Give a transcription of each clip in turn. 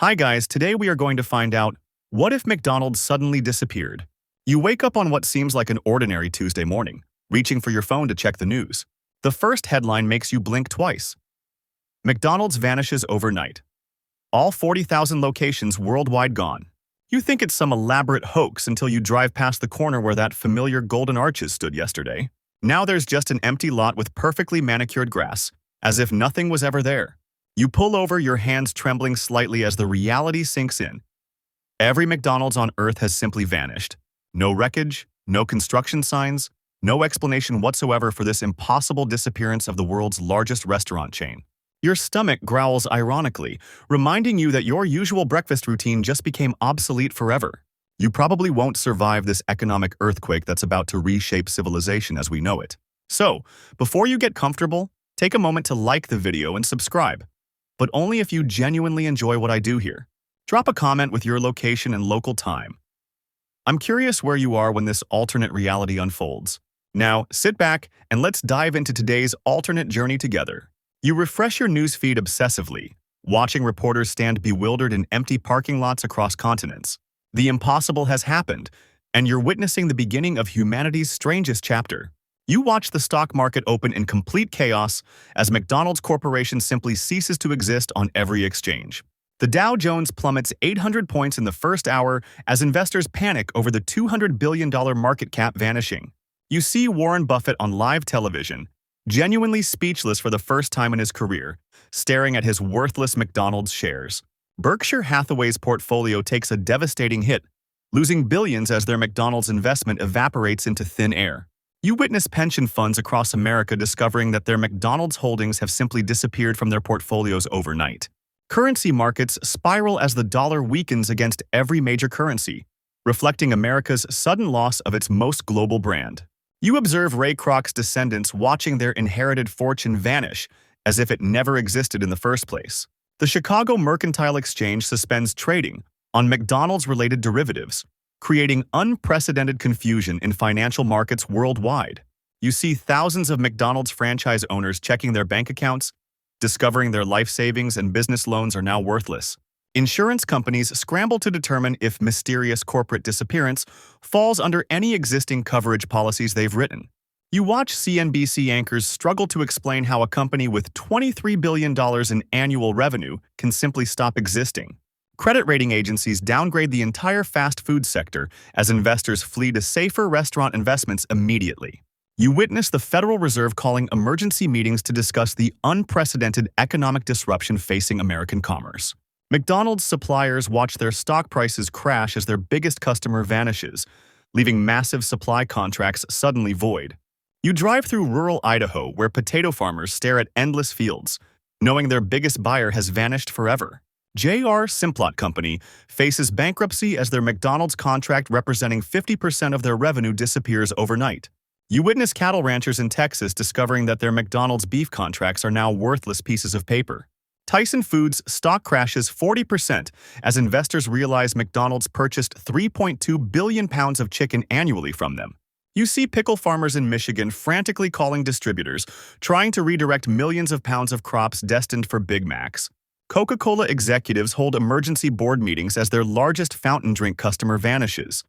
Hi guys, today we are going to find out, what if McDonald's suddenly disappeared? You wake up on what seems like an ordinary Tuesday morning, reaching for your phone to check the news. The first headline makes you blink twice. McDonald's vanishes overnight. All 40,000 locations worldwide gone. You think it's some elaborate hoax until you drive past the corner where that familiar golden arches stood yesterday. Now there's just an empty lot with perfectly manicured grass, as if nothing was ever there. You pull over, your hands trembling slightly as the reality sinks in. Every McDonald's on Earth has simply vanished. No wreckage, no construction signs, no explanation whatsoever for this impossible disappearance of the world's largest restaurant chain. Your stomach growls ironically, reminding you that your usual breakfast routine just became obsolete forever. You probably won't survive this economic earthquake that's about to reshape civilization as we know it. So, before you get comfortable, take a moment to like the video and subscribe. But only if you genuinely enjoy what I do here. Drop a comment with your location and local time. I'm curious where you are when this alternate reality unfolds. Now, sit back and let's dive into today's alternate journey together. You refresh your newsfeed obsessively, watching reporters stand bewildered in empty parking lots across continents. The impossible has happened, and you're witnessing the beginning of humanity's strangest chapter. You watch the stock market open in complete chaos as McDonald's Corporation simply ceases to exist on every exchange. The Dow Jones plummets 800 points in the first hour as investors panic over the $200 billion market cap vanishing. You see Warren Buffett on live television, genuinely speechless for the first time in his career, staring at his worthless McDonald's shares. Berkshire Hathaway's portfolio takes a devastating hit, losing billions as their McDonald's investment evaporates into thin air. You witness pension funds across America discovering that their McDonald's holdings have simply disappeared from their portfolios overnight. Currency markets spiral as the dollar weakens against every major currency, reflecting America's sudden loss of its most global brand. You observe Ray Kroc's descendants watching their inherited fortune vanish as if it never existed in the first place. The Chicago Mercantile Exchange suspends trading on McDonald's-related derivatives, creating unprecedented confusion in financial markets worldwide. You see thousands of McDonald's franchise owners checking their bank accounts, discovering their life savings and business loans are now worthless. Insurance companies scramble to determine if mysterious corporate disappearance falls under any existing coverage policies they've written. You watch CNBC anchors struggle to explain how a company with $23 billion in annual revenue can simply stop existing. Credit rating agencies downgrade the entire fast food sector as investors flee to safer restaurant investments immediately. You witness the Federal Reserve calling emergency meetings to discuss the unprecedented economic disruption facing American commerce. McDonald's suppliers watch their stock prices crash as their biggest customer vanishes, leaving massive supply contracts suddenly void. You drive through rural Idaho where potato farmers stare at endless fields, knowing their biggest buyer has vanished forever. J.R. Simplot Company faces bankruptcy as their McDonald's contract representing 50% of their revenue disappears overnight. You witness cattle ranchers in Texas discovering that their McDonald's beef contracts are now worthless pieces of paper. Tyson Foods stock crashes 40% as investors realize McDonald's purchased 3.2 billion pounds of chicken annually from them. You see pickle farmers in Michigan frantically calling distributors, trying to redirect millions of pounds of crops destined for Big Macs. Coca-Cola executives hold emergency board meetings as their largest fountain drink customer vanishes,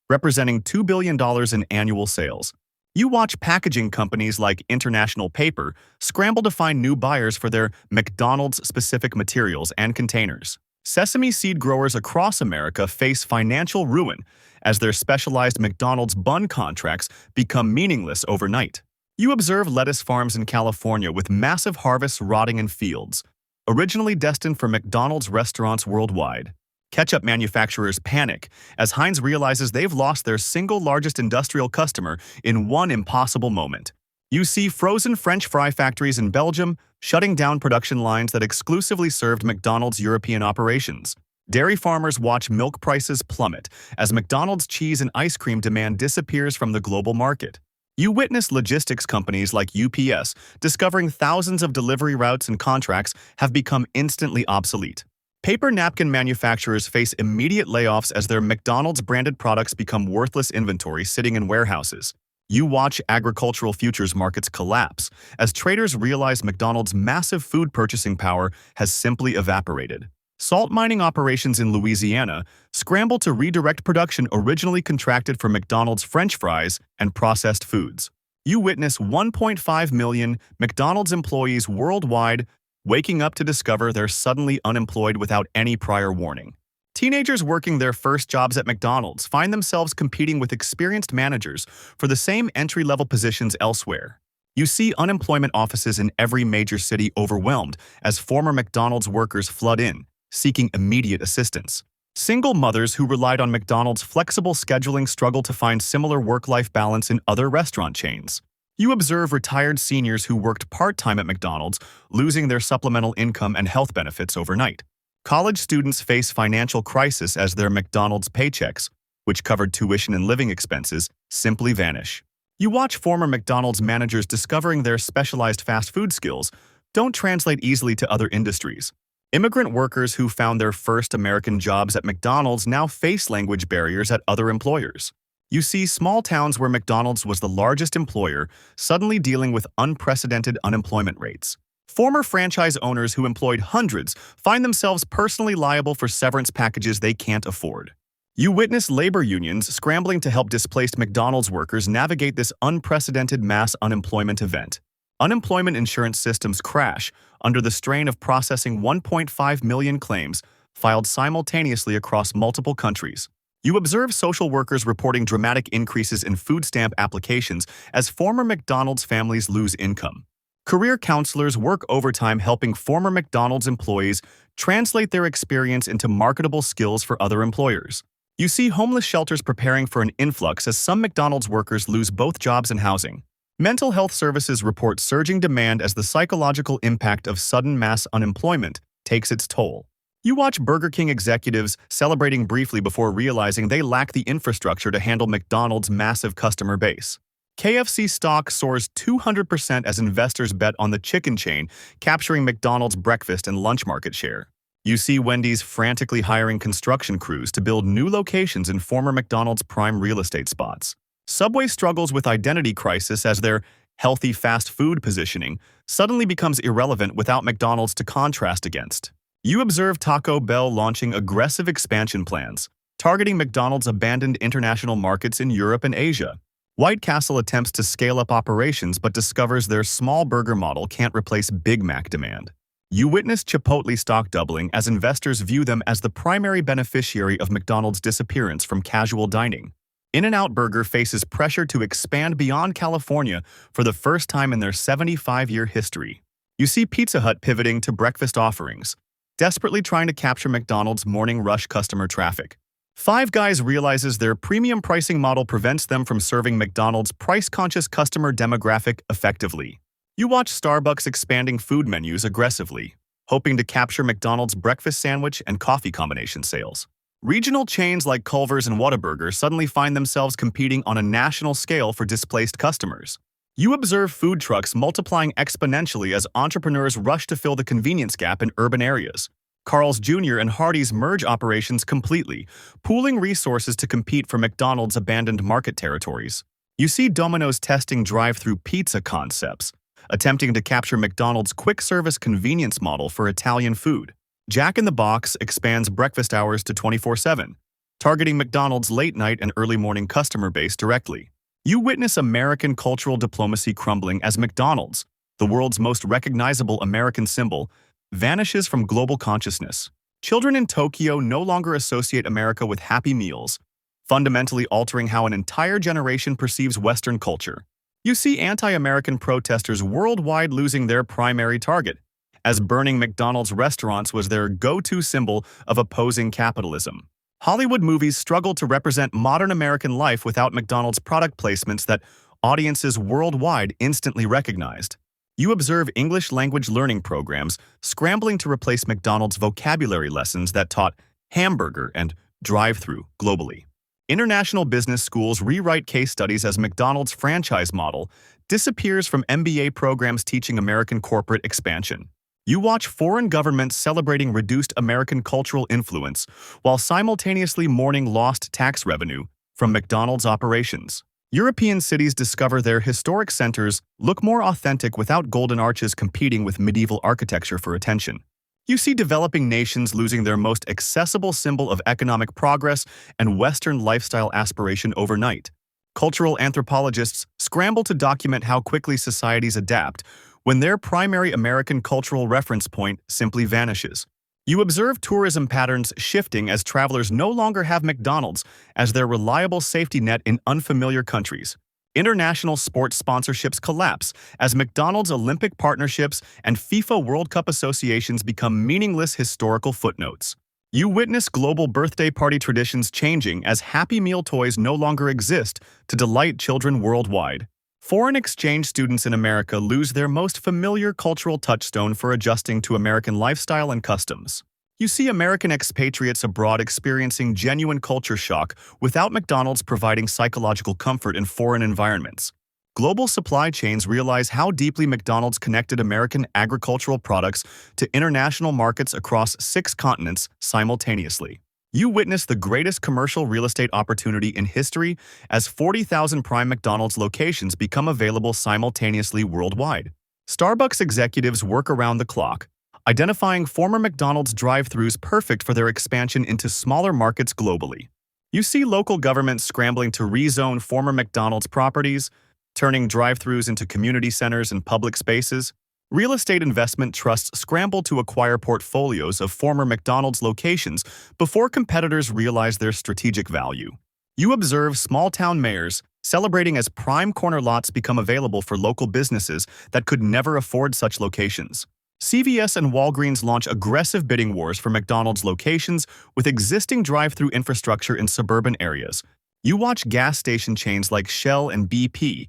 representing $2 billion in annual sales. You watch packaging companies like International Paper scramble to find new buyers for their McDonald's-specific materials and containers. Sesame seed growers across America face financial ruin as their specialized McDonald's bun contracts become meaningless overnight. You observe lettuce farms in California with massive harvests rotting in fields, originally destined for McDonald's restaurants worldwide. Ketchup manufacturers panic as Heinz realizes they've lost their single largest industrial customer in one impossible moment. You see frozen French fry factories in Belgium shutting down production lines that exclusively served McDonald's European operations. Dairy farmers watch milk prices plummet as McDonald's cheese and ice cream demand disappears from the global market. You witness logistics companies like UPS discovering thousands of delivery routes and contracts have become instantly obsolete. Paper napkin manufacturers face immediate layoffs as their McDonald's-branded products become worthless inventory sitting in warehouses. You watch agricultural futures markets collapse as traders realize McDonald's massive food purchasing power has simply evaporated. Salt mining operations in Louisiana scramble to redirect production originally contracted for McDonald's French fries and processed foods. You witness 1.5 million McDonald's employees worldwide waking up to discover they're suddenly unemployed without any prior warning. Teenagers working their first jobs at McDonald's find themselves competing with experienced managers for the same entry-level positions elsewhere. You see unemployment offices in every major city overwhelmed as former McDonald's workers flood in, seeking immediate assistance. Single mothers who relied on McDonald's flexible scheduling struggle to find similar work-life balance in other restaurant chains. You observe retired seniors who worked part-time at McDonald's losing their supplemental income and health benefits overnight. College students face financial crisis as their McDonald's paychecks, which covered tuition and living expenses, simply vanish. You watch former McDonald's managers discovering their specialized fast food skills don't translate easily to other industries. Immigrant workers who found their first American jobs at McDonald's now face language barriers at other employers. You see small towns where McDonald's was the largest employer suddenly dealing with unprecedented unemployment rates. Former franchise owners who employed hundreds find themselves personally liable for severance packages they can't afford. You witness labor unions scrambling to help displaced McDonald's workers navigate this unprecedented mass unemployment event. Unemployment insurance systems crash under the strain of processing 1.5 million claims filed simultaneously across multiple countries. You observe social workers reporting dramatic increases in food stamp applications as former McDonald's families lose income. Career counselors work overtime helping former McDonald's employees translate their experience into marketable skills for other employers. You see homeless shelters preparing for an influx as some McDonald's workers lose both jobs and housing. Mental health services report surging demand as the psychological impact of sudden mass unemployment takes its toll. You watch Burger King executives celebrating briefly before realizing they lack the infrastructure to handle McDonald's massive customer base. KFC stock soars 200% as investors bet on the chicken chain capturing McDonald's breakfast and lunch market share. You see Wendy's frantically hiring construction crews to build new locations in former McDonald's prime real estate spots. Subway struggles with identity crisis as their healthy fast food positioning suddenly becomes irrelevant without McDonald's to contrast against. You observe Taco Bell launching aggressive expansion plans, targeting McDonald's abandoned international markets in Europe and Asia. White Castle attempts to scale up operations but discovers their small burger model can't replace Big Mac demand. You witness Chipotle stock doubling as investors view them as the primary beneficiary of McDonald's disappearance from casual dining. In-N-Out Burger faces pressure to expand beyond California for the first time in their 75-year history. You see Pizza Hut pivoting to breakfast offerings, desperately trying to capture McDonald's morning rush customer traffic. Five Guys realizes their premium pricing model prevents them from serving McDonald's price-conscious customer demographic effectively. You watch Starbucks expanding food menus aggressively, hoping to capture McDonald's breakfast sandwich and coffee combination sales. Regional chains like Culver's and Whataburger suddenly find themselves competing on a national scale for displaced customers. You observe food trucks multiplying exponentially as entrepreneurs rush to fill the convenience gap in urban areas. Carl's Jr. and Hardee's merge operations completely, pooling resources to compete for McDonald's abandoned market territories. You see Domino's testing drive-through pizza concepts, attempting to capture McDonald's quick-service convenience model for Italian food. Jack in the Box expands breakfast hours to 24/7, targeting McDonald's late-night and early-morning customer base directly. You witness American cultural diplomacy crumbling as McDonald's, the world's most recognizable American symbol, vanishes from global consciousness. Children in Tokyo no longer associate America with Happy Meals, fundamentally altering how an entire generation perceives Western culture. You see anti-American protesters worldwide losing their primary target, as burning McDonald's restaurants was their go-to symbol of opposing capitalism. Hollywood movies struggle to represent modern American life without McDonald's product placements that audiences worldwide instantly recognized. You observe English language learning programs scrambling to replace McDonald's vocabulary lessons that taught hamburger and drive-through globally. International business schools rewrite case studies as McDonald's franchise model disappears from MBA programs teaching American corporate expansion. You watch foreign governments celebrating reduced American cultural influence while simultaneously mourning lost tax revenue from McDonald's operations. European cities discover their historic centers look more authentic without golden arches competing with medieval architecture for attention. You see developing nations losing their most accessible symbol of economic progress and Western lifestyle aspiration overnight. Cultural anthropologists scramble to document how quickly societies adapt when their primary American cultural reference point simply vanishes. You observe tourism patterns shifting as travelers no longer have McDonald's as their reliable safety net in unfamiliar countries. International sports sponsorships collapse as McDonald's Olympic partnerships and FIFA World Cup associations become meaningless historical footnotes. You witness global birthday party traditions changing as Happy Meal toys no longer exist to delight children worldwide. Foreign exchange students in America lose their most familiar cultural touchstone for adjusting to American lifestyle and customs. You see American expatriates abroad experiencing genuine culture shock without McDonald's providing psychological comfort in foreign environments. Global supply chains realize how deeply McDonald's connected American agricultural products to international markets across 6 continents simultaneously. You witness the greatest commercial real estate opportunity in history as 40,000 prime McDonald's locations become available simultaneously worldwide. Starbucks executives work around the clock, identifying former McDonald's drive-thrus perfect for their expansion into smaller markets globally. You see local governments scrambling to rezone former McDonald's properties, turning drive-thrus into community centers and public spaces. Real estate investment trusts scramble to acquire portfolios of former McDonald's locations before competitors realize their strategic value. You observe small-town mayors celebrating as prime corner lots become available for local businesses that could never afford such locations. CVS and Walgreens launch aggressive bidding wars for McDonald's locations with existing drive-thru infrastructure in suburban areas. You watch gas station chains like Shell and BP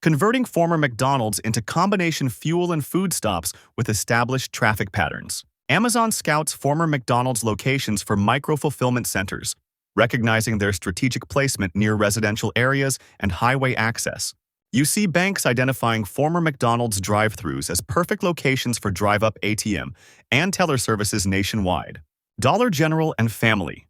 converting former McDonald's into combination fuel and food stops with established traffic patterns. Amazon scouts former McDonald's locations for micro-fulfillment centers, recognizing their strategic placement near residential areas and highway access. You see banks identifying former McDonald's drive-thrus as perfect locations for drive-up ATM and teller services nationwide. Dollar General and Family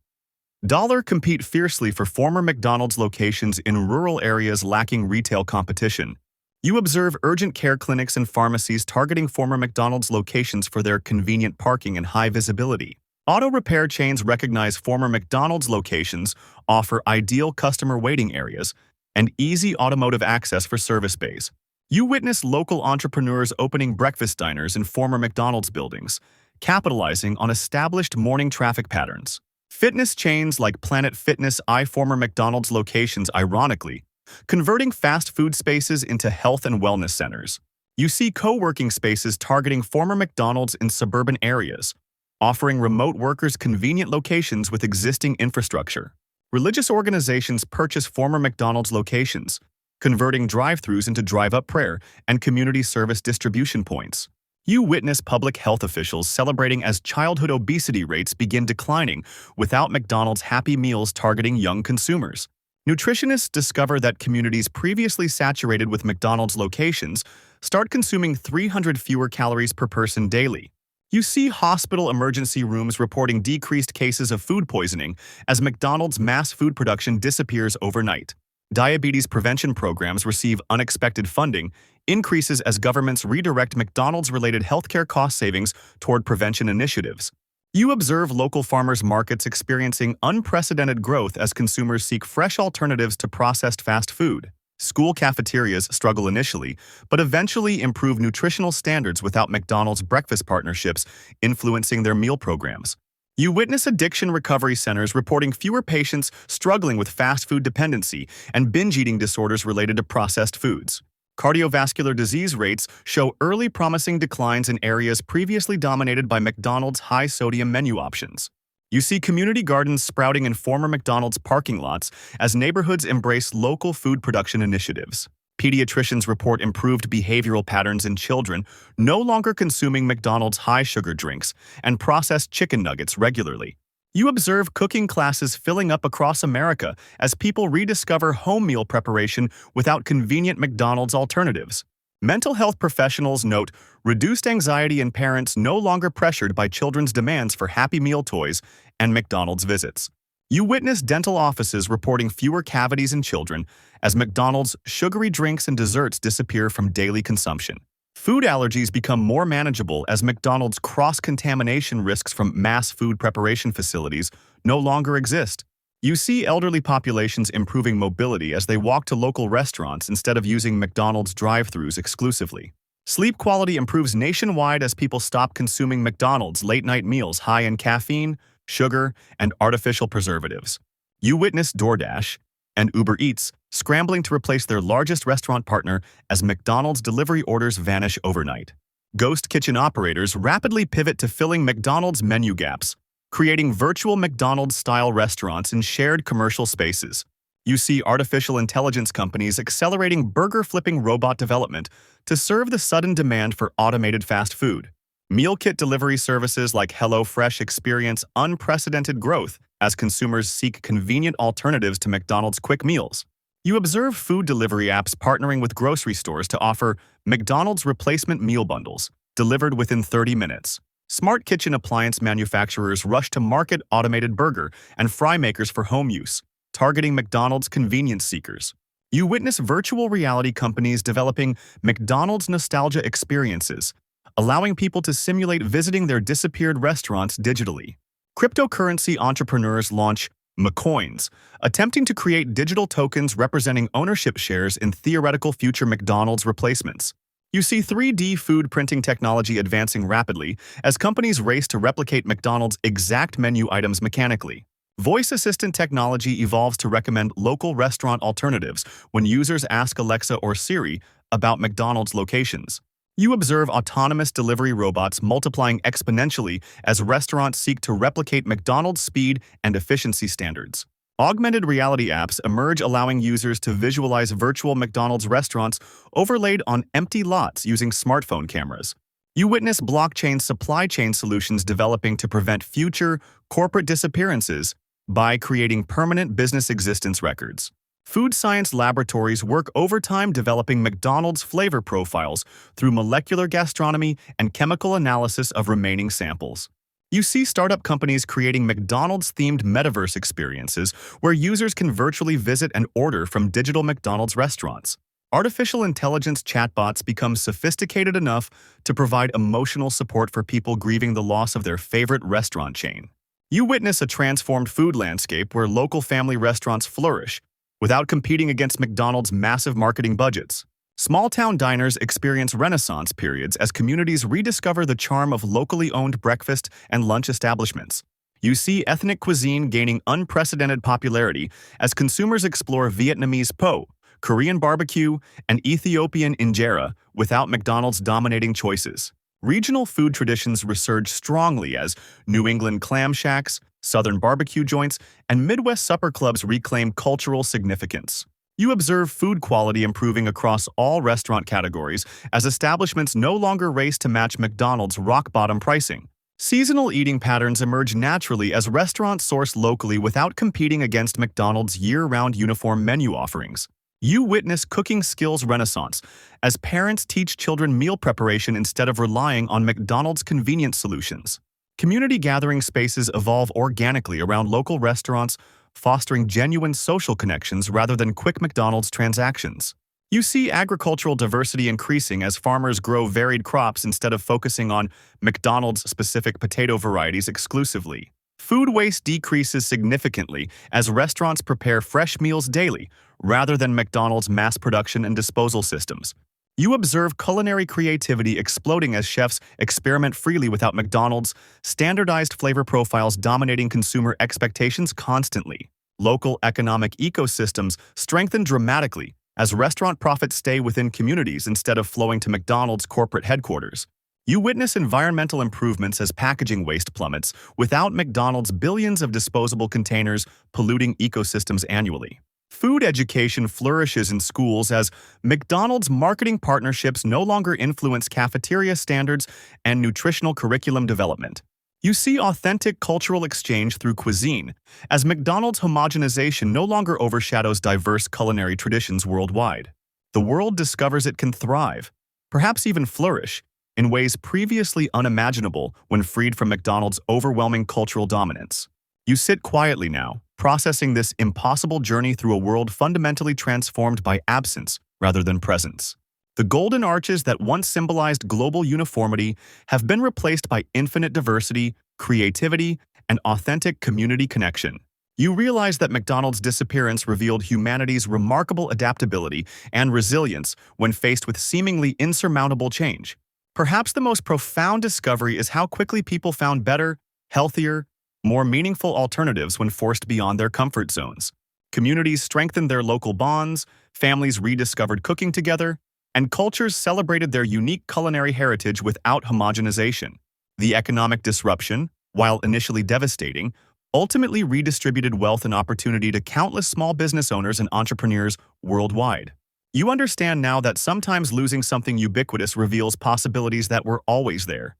Dollar compete fiercely for former McDonald's locations in rural areas lacking retail competition. You observe urgent care clinics and pharmacies targeting former McDonald's locations for their convenient parking and high visibility. Auto repair chains recognize former McDonald's locations offer ideal customer waiting areas and easy automotive access for service bays. You witness local entrepreneurs opening breakfast diners in former McDonald's buildings, capitalizing on established morning traffic patterns. Fitness chains like Planet Fitness eye former McDonald's locations ironically, converting fast food spaces into health and wellness centers. You see co-working spaces targeting former McDonald's in suburban areas, offering remote workers convenient locations with existing infrastructure. Religious organizations purchase former McDonald's locations, converting drive-thrus into drive-up prayer and community service distribution points. You witness public health officials celebrating as childhood obesity rates begin declining without McDonald's Happy Meals targeting young consumers. Nutritionists discover that communities previously saturated with McDonald's locations start consuming 300 fewer calories per person daily. You see hospital emergency rooms reporting decreased cases of food poisoning as McDonald's mass food production disappears overnight. Diabetes prevention programs receive unexpected funding, increases as governments redirect McDonald's-related healthcare cost savings toward prevention initiatives. You observe local farmers' markets experiencing unprecedented growth as consumers seek fresh alternatives to processed fast food. School cafeterias struggle initially, but eventually improve nutritional standards without McDonald's breakfast partnerships influencing their meal programs. You witness addiction recovery centers reporting fewer patients struggling with fast food dependency and binge eating disorders related to processed foods. Cardiovascular disease rates show early promising declines in areas previously dominated by McDonald's high-sodium menu options. You see community gardens sprouting in former McDonald's parking lots as neighborhoods embrace local food production initiatives. Pediatricians report improved behavioral patterns in children no longer consuming McDonald's high-sugar drinks and processed chicken nuggets regularly. You observe cooking classes filling up across America as people rediscover home meal preparation without convenient McDonald's alternatives. Mental health professionals note reduced anxiety in parents no longer pressured by children's demands for Happy Meal toys and McDonald's visits. You witness dental offices reporting fewer cavities in children as McDonald's sugary drinks and desserts disappear from daily consumption. Food allergies become more manageable as McDonald's cross-contamination risks from mass food preparation facilities no longer exist. You see elderly populations improving mobility as they walk to local restaurants instead of using McDonald's drive-thrus exclusively. Sleep quality improves nationwide as people stop consuming McDonald's late-night meals high in caffeine, sugar, and artificial preservatives. You witness DoorDash and Uber Eats scrambling to replace their largest restaurant partner as McDonald's delivery orders vanish overnight. Ghost kitchen operators rapidly pivot to filling McDonald's menu gaps, creating virtual McDonald's-style restaurants in shared commercial spaces. You see artificial intelligence companies accelerating burger-flipping robot development to serve the sudden demand for automated fast food. Meal kit delivery services like HelloFresh experience unprecedented growth as consumers seek convenient alternatives to McDonald's quick meals. You observe food delivery apps partnering with grocery stores to offer McDonald's replacement meal bundles, delivered within 30 minutes. Smart kitchen appliance manufacturers rush to market automated burger and fry makers for home use, targeting McDonald's convenience seekers. You witness virtual reality companies developing McDonald's nostalgia experiences, allowing people to simulate visiting their disappeared restaurants digitally. Cryptocurrency entrepreneurs launch McCoins, attempting to create digital tokens representing ownership shares in theoretical future McDonald's replacements. You see 3D food printing technology advancing rapidly as companies race to replicate McDonald's exact menu items mechanically. Voice assistant technology evolves to recommend local restaurant alternatives when users ask Alexa or Siri about McDonald's locations. You observe autonomous delivery robots multiplying exponentially as restaurants seek to replicate McDonald's speed and efficiency standards. Augmented reality apps emerge, allowing users to visualize virtual McDonald's restaurants overlaid on empty lots using smartphone cameras. You witness blockchain supply chain solutions developing to prevent future corporate disappearances by creating permanent business existence records. Food science laboratories work overtime developing McDonald's flavor profiles through molecular gastronomy and chemical analysis of remaining samples. You see startup companies creating McDonald's-themed metaverse experiences where users can virtually visit and order from digital McDonald's restaurants. Artificial intelligence chatbots become sophisticated enough to provide emotional support for people grieving the loss of their favorite restaurant chain. You witness a transformed food landscape where local family restaurants flourish, without competing against McDonald's massive marketing budgets. Small-town diners experience renaissance periods as communities rediscover the charm of locally owned breakfast and lunch establishments. You see ethnic cuisine gaining unprecedented popularity as consumers explore Vietnamese po, Korean barbecue, and Ethiopian injera without McDonald's dominating choices. Regional food traditions resurge strongly as New England clam shacks, Southern barbecue joints, and Midwest supper clubs reclaim cultural significance. You observe food quality improving across all restaurant categories as establishments no longer race to match McDonald's rock-bottom pricing. Seasonal eating patterns emerge naturally as restaurants source locally without competing against McDonald's year-round uniform menu offerings. You witness cooking skills renaissance as parents teach children meal preparation instead of relying on McDonald's convenience solutions. Community gathering spaces evolve organically around local restaurants, fostering genuine social connections rather than quick McDonald's transactions. You see agricultural diversity increasing as farmers grow varied crops instead of focusing on McDonald's-specific potato varieties exclusively. Food waste decreases significantly as restaurants prepare fresh meals daily rather than McDonald's mass production and disposal systems. You observe culinary creativity exploding as chefs experiment freely without McDonald's standardized flavor profiles dominating consumer expectations constantly. Local economic ecosystems strengthen dramatically as restaurant profits stay within communities instead of flowing to McDonald's corporate headquarters. You witness environmental improvements as packaging waste plummets without McDonald's billions of disposable containers polluting ecosystems annually. Food education flourishes in schools as McDonald's marketing partnerships no longer influence cafeteria standards and nutritional curriculum development. You see authentic cultural exchange through cuisine, as McDonald's homogenization no longer overshadows diverse culinary traditions worldwide. The world discovers it can thrive, perhaps even flourish, in ways previously unimaginable when freed from McDonald's overwhelming cultural dominance. You sit quietly now, processing this impossible journey through a world fundamentally transformed by absence rather than presence. The golden arches that once symbolized global uniformity have been replaced by infinite diversity, creativity, and authentic community connection. You realize that McDonald's disappearance revealed humanity's remarkable adaptability and resilience when faced with seemingly insurmountable change. Perhaps the most profound discovery is how quickly people found better, healthier, more meaningful alternatives when forced beyond their comfort zones. Communities strengthened their local bonds, families rediscovered cooking together, and cultures celebrated their unique culinary heritage without homogenization. The economic disruption, while initially devastating, ultimately redistributed wealth and opportunity to countless small business owners and entrepreneurs worldwide. You understand now that sometimes losing something ubiquitous reveals possibilities that were always there,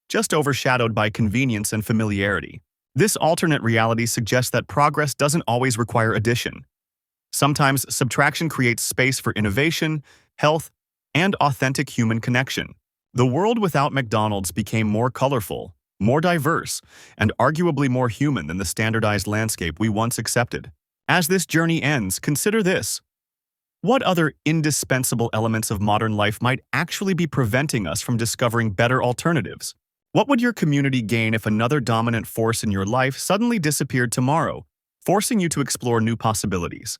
just overshadowed by convenience and familiarity. This alternate reality suggests that progress doesn't always require addition. Sometimes subtraction creates space for innovation, health, and authentic human connection. The world without McDonald's became more colorful, more diverse, and arguably more human than the standardized landscape we once accepted. As this journey ends, consider this. What other indispensable elements of modern life might actually be preventing us from discovering better alternatives? What would your community gain if another dominant force in your life suddenly disappeared tomorrow, forcing you to explore new possibilities?